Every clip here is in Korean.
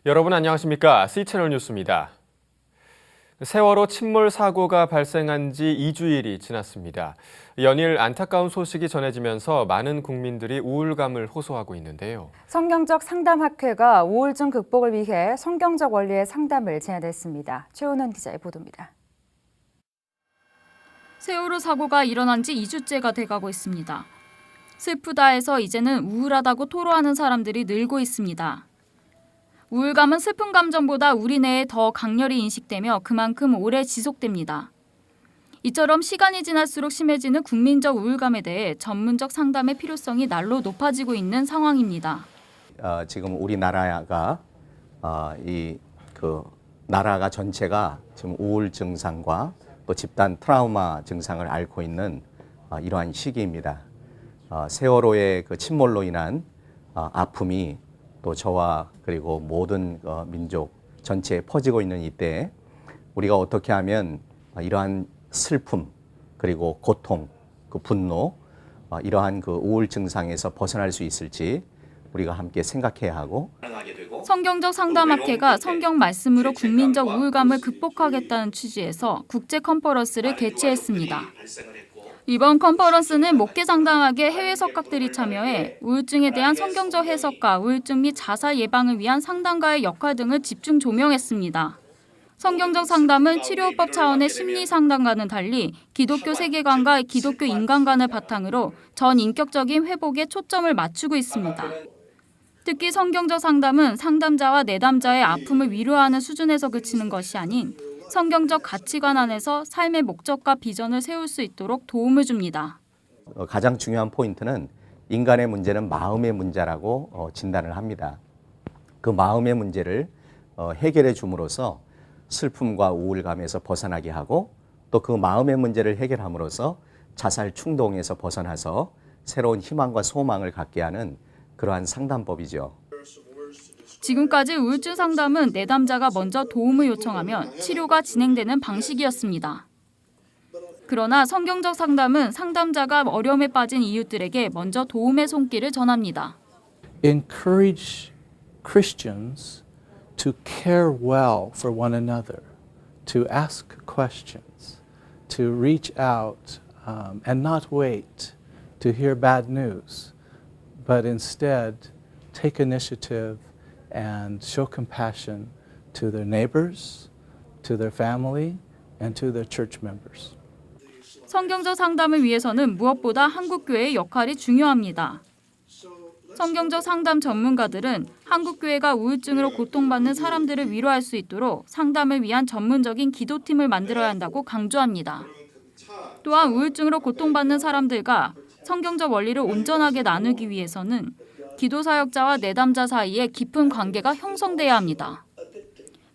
여러분 안녕하십니까? C채널 뉴스입니다. 세월호 침몰 사고가 발생한 지 2주일이 지났습니다. 연일 안타까운 소식이 전해지면서 많은 국민들이 우울감을 호소하고 있는데요. 성경적 상담학회가 우울증 극복을 위해 성경적 원리의 상담을 제안했습니다. 최은원 기자의 보도입니다. 세월호 사고가 일어난 지 2주째가 돼가고 있습니다. 슬프다 해서 이제는 우울하다고 토로하는 사람들이 늘고 있습니다. 우울감은 슬픈 감정보다 우리 내에 더 강렬히 인식되며 그만큼 오래 지속됩니다. 이처럼 시간이 지날수록 심해지는 국민적 우울감에 대해 전문적 상담의 필요성이 날로 높아지고 있는 상황입니다. 지금 우리나라가 나라가 전체가 지금 우울 증상과 또 집단 트라우마 증상을 앓고 있는 이러한 시기입니다. 세월호의 그 침몰로 인한 아픔이 또 저와 그리고 모든 민족 전체에 퍼지고 있는 이때 우리가 어떻게 하면 이러한 슬픔 그리고 고통, 그 분노, 이러한 그 우울 증상에서 벗어날 수 있을지 우리가 함께 생각해야 하고 성경적 상담학회가 성경 말씀으로 국민적 우울감을 극복하겠다는 취지에서 국제 컨퍼런스를 개최했습니다. 이번 컨퍼런스는 목회 상담학의 해외 석학들이 참여해 우울증에 대한 성경적 해석과 우울증 및 자살 예방을 위한 상담가의 역할 등을 집중 조명했습니다. 성경적 상담은 치료법 차원의 심리 상담과는 달리 기독교 세계관과 기독교 인간관을 바탕으로 전인격적인 회복에 초점을 맞추고 있습니다. 특히 성경적 상담은 상담자와 내담자의 아픔을 위로하는 수준에서 그치는 것이 아닌 성경적 가치관 안에서 삶의 목적과 비전을 세울 수 있도록 도움을 줍니다. 가장 중요한 포인트는 인간의 문제는 마음의 문제라고 진단을 합니다. 그 마음의 문제를 해결해 줌으로써 슬픔과 우울감에서 벗어나게 하고 또 그 마음의 문제를 해결함으로써 자살 충동에서 벗어나서 새로운 희망과 소망을 갖게 하는 그러한 상담법이죠. 지금까지 우울증 상담은 내담자가 먼저 도움을 요청하면 치료가 진행되는 방식이었습니다. 그러나 성경적 상담은 상담자가 어려움에 빠진 이웃들에게 먼저 도움의 손길을 전합니다. Encourage Christians to care well for one another, to ask questions, to reach out and not wait to hear bad news, but instead take initiative and show compassion to their neighbors, to their family, and to their church members. 성경적 상담을 위해서는 무엇보다 한국교회의 역할이 중요합니다. 성경적 상담 전문가들은 한국교회가 우울증으로 고통받는 사람들을 위로할 수 있도록 상담을 위한 전문적인 기도팀을 만들어야 한다고 강조합니다. 또한 우울증으로 고통받는 사람들과 성경적 원리를 온전하게 나누기 위해서는 기도사역자와 내담자 사이에 깊은 관계가 형성돼야 합니다.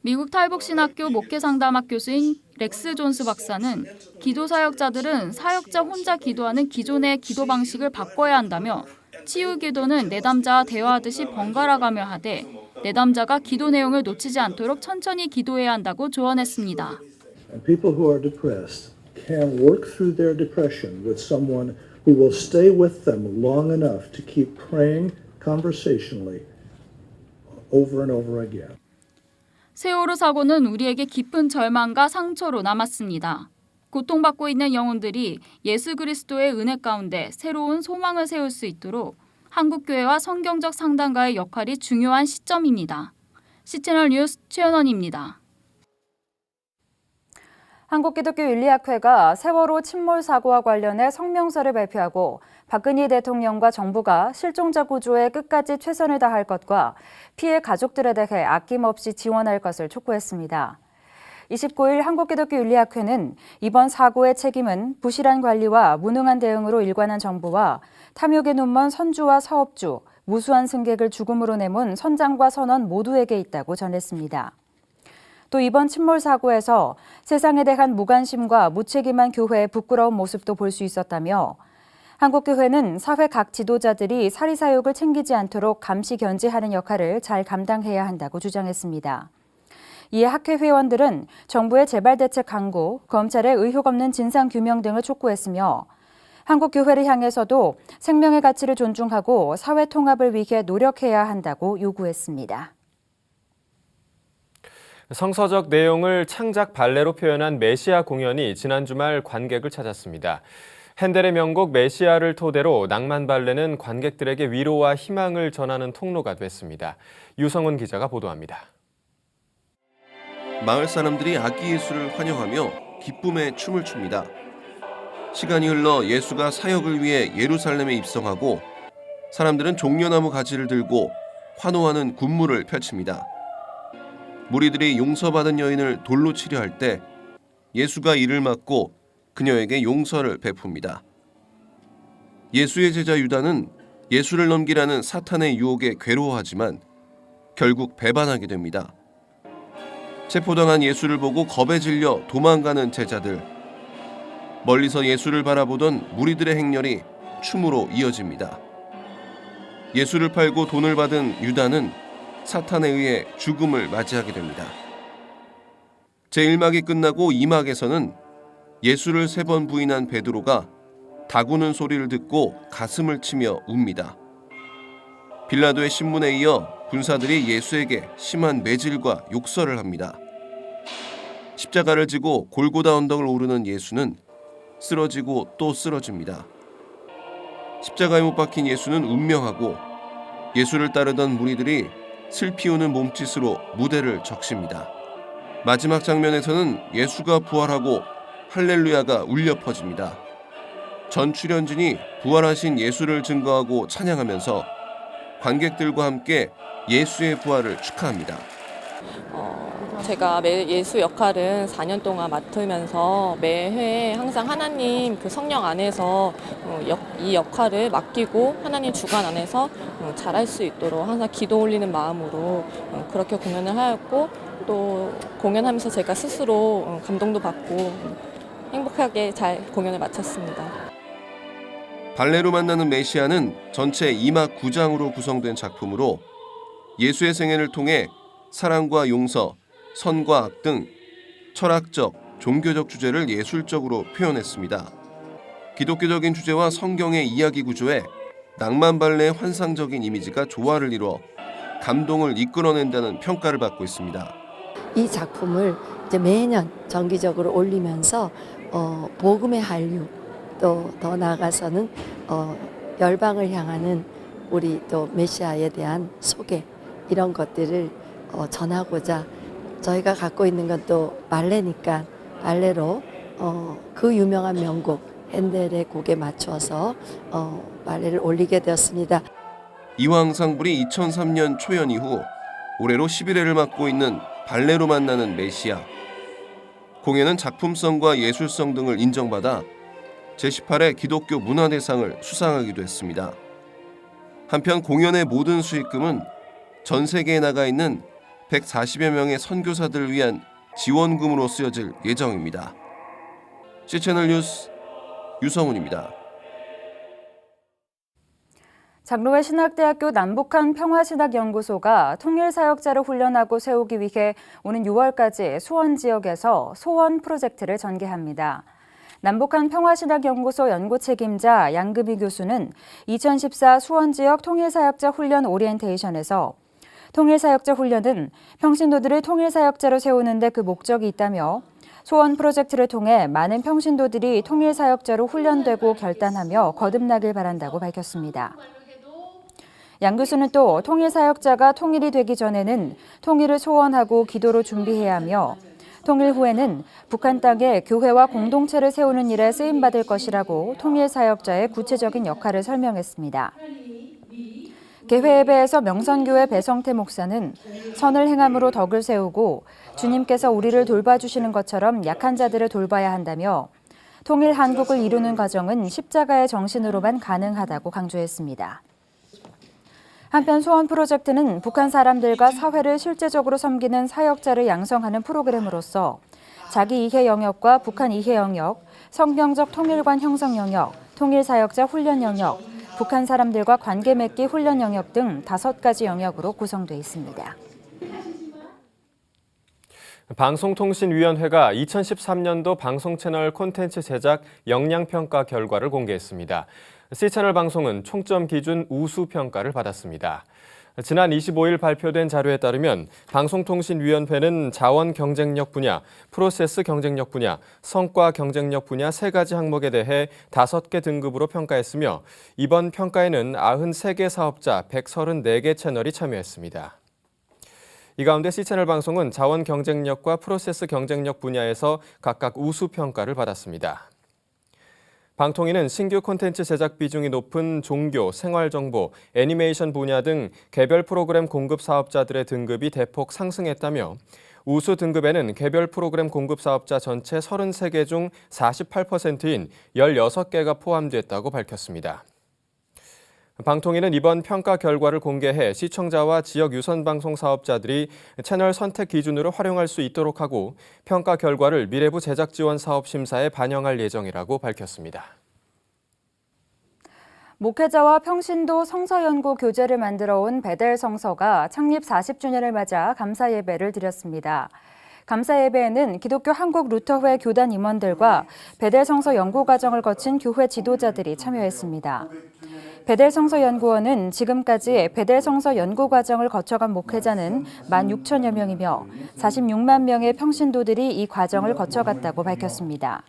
미국 탈북신학교 목회상담학 교수인 렉스 존스 박사는 기도사역자들은 사역자 혼자 기도하는 기존의 기도 방식을 바꿔야 한다며 치유기도는 내담자와 대화하듯이 번갈아가며 하되 내담자가 기도 내용을 놓치지 않도록 천천히 기도해야 한다고 조언했습니다. People who are depressed can work through their depression with someone who will stay with them long enough to keep praying conversationally over and over again. 세월호 사고는 우리에게 깊은 절망과 상처로 남았습니다. 고통받고 있는 영혼들이 예수 그리스도의 은혜 가운데 새로운 소망을 세울 수 있도록 한국교회와 성경적 상담가의 역할이 중요한 시점입니다. C채널 뉴스 최은원입니다. 한국기독교윤리학회가 세월호 침몰 사고와 관련해 성명서를 발표하고 박근혜 대통령과 정부가 실종자 구조에 끝까지 최선을 다할 것과 피해 가족들에 대해 아낌없이 지원할 것을 촉구했습니다. 29일 한국기독교윤리학회는 이번 사고의 책임은 부실한 관리와 무능한 대응으로 일관한 정부와 탐욕에 눈먼 선주와 사업주, 무수한 승객을 죽음으로 내몬 선장과 선원 모두에게 있다고 전했습니다. 또 이번 침몰 사고에서 세상에 대한 무관심과 무책임한 교회의 부끄러운 모습도 볼 수 있었다며 한국교회는 사회 각 지도자들이 사리사욕을 챙기지 않도록 감시 견제하는 역할을 잘 감당해야 한다고 주장했습니다. 이에 학회 회원들은 정부의 재발 대책 강구, 검찰의 의혹 없는 진상 규명 등을 촉구했으며 한국교회를 향해서도 생명의 가치를 존중하고 사회 통합을 위해 노력해야 한다고 요구했습니다. 성서적 내용을 창작 발레로 표현한 메시아 공연이 지난 주말 관객을 찾았습니다. 핸델의 명곡 메시아를 토대로 낭만 발레는 관객들에게 위로와 희망을 전하는 통로가 됐습니다. 유성훈 기자가 보도합니다. 마을 사람들이 악기 예수를 환영하며 기쁨의 춤을 춥니다. 시간이 흘러 예수가 사역을 위해 예루살렘에 입성하고 사람들은 종려나무 가지를 들고 환호하는 군무를 펼칩니다. 무리들이 용서받은 여인을 돌로 치려 할 때 예수가 이를 막고 그녀에게 용서를 베풉니다. 예수의 제자 유다는 예수를 넘기라는 사탄의 유혹에 괴로워하지만 결국 배반하게 됩니다. 체포당한 예수를 보고 겁에 질려 도망가는 제자들. 멀리서 예수를 바라보던 무리들의 행렬이 춤으로 이어집니다. 예수를 팔고 돈을 받은 유다는 사탄에 의해 죽음을 맞이하게 됩니다. 제1막이 끝나고 2막에서는 예수를 3번 부인한 베드로가 다구는 소리를 듣고 가슴을 치며 웁니다. 빌라도의 신문에 이어 군사들이 예수에게 심한 매질과 욕설을 합니다. 십자가를 지고 골고다 언덕을 오르는 예수는 쓰러지고 또 쓰러집니다. 십자가에 못 박힌 예수는 운명하고 예수를 따르던 무리들이 슬피 우는 몸짓으로 무대를 적십니다. 마지막 장면에서는 예수가 부활하고 할렐루야가 울려 퍼집니다. 전 출연진이 부활하신 예수를 증거하고 찬양하면서 관객들과 함께 예수의 부활을 축하합니다. 제가 예수 역할은 4년 동안 맡으면서 매회 항상 하나님 그 성령 안에서 이 역할을 맡기고 하나님 주관 안에서 잘할 수 있도록 항상 기도 올리는 마음으로 그렇게 공연을 하였고, 또 공연하면서 제가 스스로 감동도 받고 행복하게 잘 공연을 마쳤습니다. 발레로 만나는 메시아는 전체 2막 9장으로 구성된 작품으로 예수의 생애를 통해 사랑과 용서, 선과 악 등 철학적, 종교적 주제를 예술적으로 표현했습니다. 기독교적인 주제와 성경의 이야기 구조에 낭만 발레의 환상적인 이미지가 조화를 이루어 감동을 이끌어낸다는 평가를 받고 있습니다. 이 작품을 이제 매년 정기적으로 올리면서 복음의 한류, 또 더 나아가서는 열방을 향하는 우리 또 메시아에 대한 소개, 이런 것들을 전하고자, 저희가 갖고 있는 건 또 발레니까 발레로 그 유명한 명곡 핸델의 곡에 맞춰서 발레를 올리게 되었습니다. 이황상불이 2003년 초연 이후 올해로 11회를 맡고 있는 발레로 만나는 메시아. 공연은 작품성과 예술성 등을 인정받아 제18회 기독교 문화대상을 수상하기도 했습니다. 한편 공연의 모든 수익금은 전 세계에 나가 있는 140여 명의 선교사들을 위한 지원금으로 쓰여질 예정입니다. C채널 뉴스 유성훈입니다. 장로회 신학대학교 남북한 평화신학연구소가 통일사역자를 훈련하고 세우기 위해 오는 6월까지 수원 지역에서 소원 프로젝트를 전개합니다. 남북한 평화신학연구소 연구책임자 양금희 교수는 2014 수원 지역 통일사역자 훈련 오리엔테이션에서 통일사역자 훈련은 평신도들을 통일사역자로 세우는 데 그 목적이 있다며 소원 프로젝트를 통해 많은 평신도들이 통일사역자로 훈련되고 결단하며 거듭나길 바란다고 밝혔습니다. 양 교수는 또 통일사역자가 통일이 되기 전에는 통일을 소원하고 기도로 준비해야 하며 통일 후에는 북한 땅에 교회와 공동체를 세우는 일에 쓰임받을 것이라고 통일사역자의 구체적인 역할을 설명했습니다. 개회예배에서 명선교회 배성태 목사는 선을 행함으로 덕을 세우고 주님께서 우리를 돌봐주시는 것처럼 약한 자들을 돌봐야 한다며 통일 한국을 이루는 과정은 십자가의 정신으로만 가능하다고 강조했습니다. 한편 소원 프로젝트는 북한 사람들과 사회를 실제적으로 섬기는 사역자를 양성하는 프로그램으로서 자기 이해 영역과 북한 이해 영역, 성경적 통일관 형성 영역, 통일사역자 훈련 영역, 북한 사람들과 관계 맺기 훈련 영역 등 5가지 영역으로 구성되어 있습니다. 방송통신위원회가 2013년도 방송채널 콘텐츠 제작 역량평가 결과를 공개했습니다. C채널 방송은 총점 기준 우수 평가를 받았습니다. 지난 25일 발표된 자료에 따르면 방송통신위원회는 자원 경쟁력 분야, 프로세스 경쟁력 분야, 성과 경쟁력 분야 3가지 항목에 대해 5개 등급으로 평가했으며 이번 평가에는 93개 사업자 134개 채널이 참여했습니다. 이 가운데 C채널 방송은 자원 경쟁력과 프로세스 경쟁력 분야에서 각각 우수 평가를 받았습니다. 방통위는 신규 콘텐츠 제작 비중이 높은 종교, 생활정보, 애니메이션 분야 등 개별 프로그램 공급 사업자들의 등급이 대폭 상승했다며 우수 등급에는 개별 프로그램 공급 사업자 전체 33개 중 48%인 16개가 포함됐다고 밝혔습니다. 방통위는 이번 평가 결과를 공개해 시청자와 지역 유선 방송 사업자들이 채널 선택 기준으로 활용할 수 있도록 하고 평가 결과를 미래부 제작지원 사업 심사에 반영할 예정이라고 밝혔습니다. 목회자와 평신도 성서연구 교재를 만들어 온 베델 성서가 창립 40주년을 맞아 감사 예배를 드렸습니다. 감사 예배에는 기독교 한국 루터회 교단 임원들과 베델 성서 연구 과정을 거친 교회 지도자들이 참여했습니다. 베델 성서 연구원은 지금까지 베델 성서 연구 과정을 거쳐간 목회자는 16,000여 명이며 46만 명의 평신도들이 이 과정을 거쳐갔다고 밝혔습니다.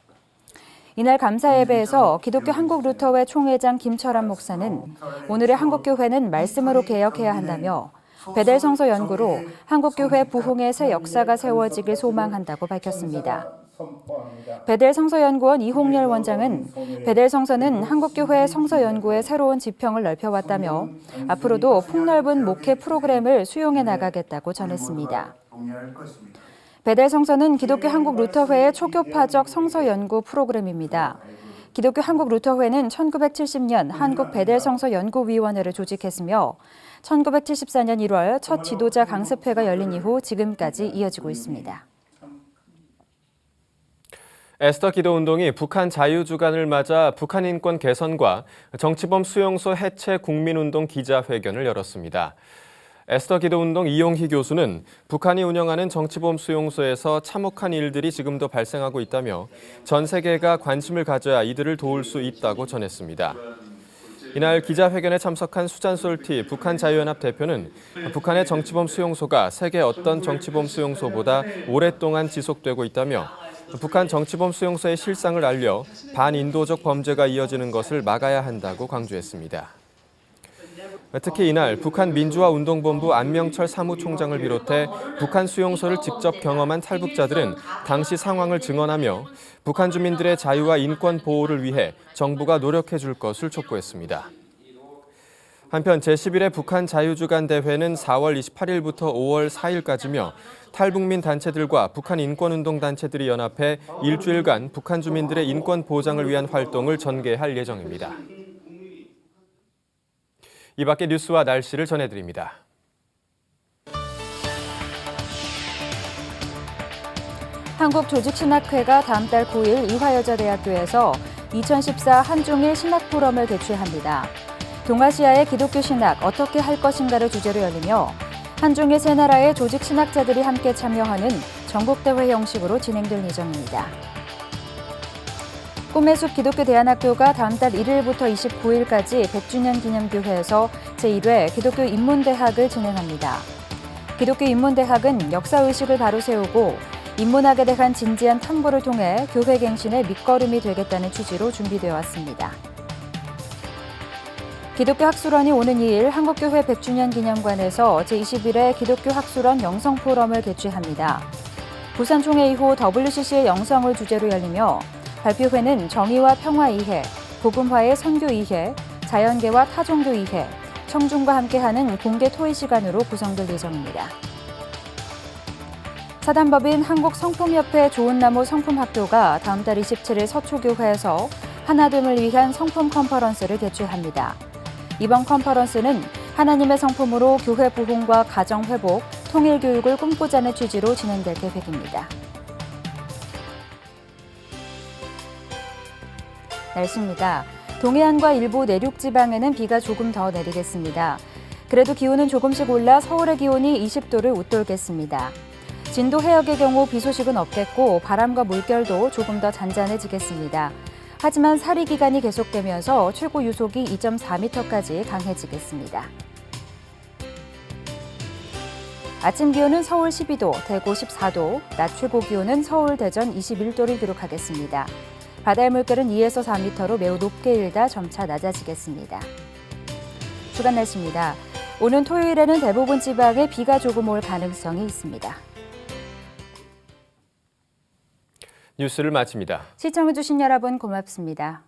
이날 감사 예배에서 기독교 한국 루터회 총회장 김철환 목사는 오늘의 한국교회는 말씀으로 개혁해야 한다며 베델 성서 연구로 한국교회 부흥의 새 역사가 세워지길 소망한다고 밝혔습니다. 베델 성서연구원 이홍렬 원장은 베델 성서는 한국교회 성서연구의 새로운 지평을 넓혀왔다며 앞으로도 폭넓은 목회 프로그램을 수용해 나가겠다고 전했습니다. 베델 성서는 기독교 한국 루터회의 초교파적 성서연구 프로그램입니다. 기독교 한국 루터회는 1970년 한국 베델 성서 연구위원회를 조직했으며 1974년 1월 첫 지도자 강습회가 열린 이후 지금까지 이어지고 있습니다. 에스더 기도운동이 북한 자유주간을 맞아 북한 인권 개선과 정치범 수용소 해체 국민운동 기자회견을 열었습니다. 에스더 기도운동 이용희 교수는 북한이 운영하는 정치범 수용소에서 참혹한 일들이 지금도 발생하고 있다며 전 세계가 관심을 가져야 이들을 도울 수 있다고 전했습니다. 이날 기자회견에 참석한 수잔 솔티 북한 자유연합 대표는 북한의 정치범 수용소가 세계 어떤 정치범 수용소보다 오랫동안 지속되고 있다며 북한 정치범 수용소의 실상을 알려 반인도적 범죄가 이어지는 것을 막아야 한다고 강조했습니다. 특히 이날 북한 민주화운동본부 안명철 사무총장을 비롯해 북한 수용소를 직접 경험한 탈북자들은 당시 상황을 증언하며 북한 주민들의 자유와 인권 보호를 위해 정부가 노력해 줄 것을 촉구했습니다. 한편 제11회 북한 자유주간 대회는 4월 28일부터 5월 4일까지며 탈북민 단체들과 북한 인권운동 단체들이 연합해 일주일간 북한 주민들의 인권 보장을 위한 활동을 전개할 예정입니다. 이 밖의 뉴스와 날씨를 전해드립니다. 한국조직신학회가 다음 달 9일 이화여자대학교에서 2014 한중일 신학포럼을 개최합니다. 동아시아의 기독교 신학 어떻게 할 것인가를 주제로 열리며 한중일 세 나라의 조직 신학자들이 함께 참여하는 전국대회 형식으로 진행될 예정입니다. 꿈의 숲 기독교 대안학교가 다음 달 1일부터 29일까지 100주년 기념교회에서 제1회 기독교 인문대학을 진행합니다. 기독교 인문대학은 역사의식을 바로 세우고 인문학에 대한 진지한 탐구를 통해 교회 갱신의 밑거름이 되겠다는 취지로 준비되어 왔습니다. 기독교 학술원이 오는 2일 한국교회 100주년 기념관에서 제21회 기독교 학술원 영성포럼을 개최합니다. 부산총회 이후 WCC의 영성을 주제로 열리며 발표회는 정의와 평화 이해, 복음화의 선교 이해, 자연계와 타종교 이해, 청중과 함께하는 공개 토의 시간으로 구성될 예정입니다. 사단법인 한국성품협회 좋은나무 성품학교가 다음 달 27일 서초교회에서 하나됨을 위한 성품 컨퍼런스를 개최합니다. 이번 컨퍼런스는 하나님의 성품으로 교회 부흥과 가정 회복, 통일 교육을 꿈꾸자는 취지로 진행될 계획입니다. 날씨입니다. 동해안과 일부 내륙 지방에는 비가 조금 더 내리겠습니다. 그래도 기온은 조금씩 올라 서울의 기온이 20도를 웃돌겠습니다. 진도 해역의 경우 비 소식은 없겠고 바람과 물결도 조금 더 잔잔해지겠습니다. 하지만 사리 기간이 계속되면서 최고 유속이 2.4m까지 강해지겠습니다. 아침 기온은 서울 12도, 대구 14도, 낮 최고 기온은 서울, 대전 21도를 기록하겠습니다. 바다의 물결은 2에서 4m로 매우 높게 일다 점차 낮아지겠습니다. 주간 날씨입니다. 오는 토요일에는 대부분 지방에 비가 조금 올 가능성이 있습니다. 뉴스를 마칩니다. 시청해주신 여러분 고맙습니다.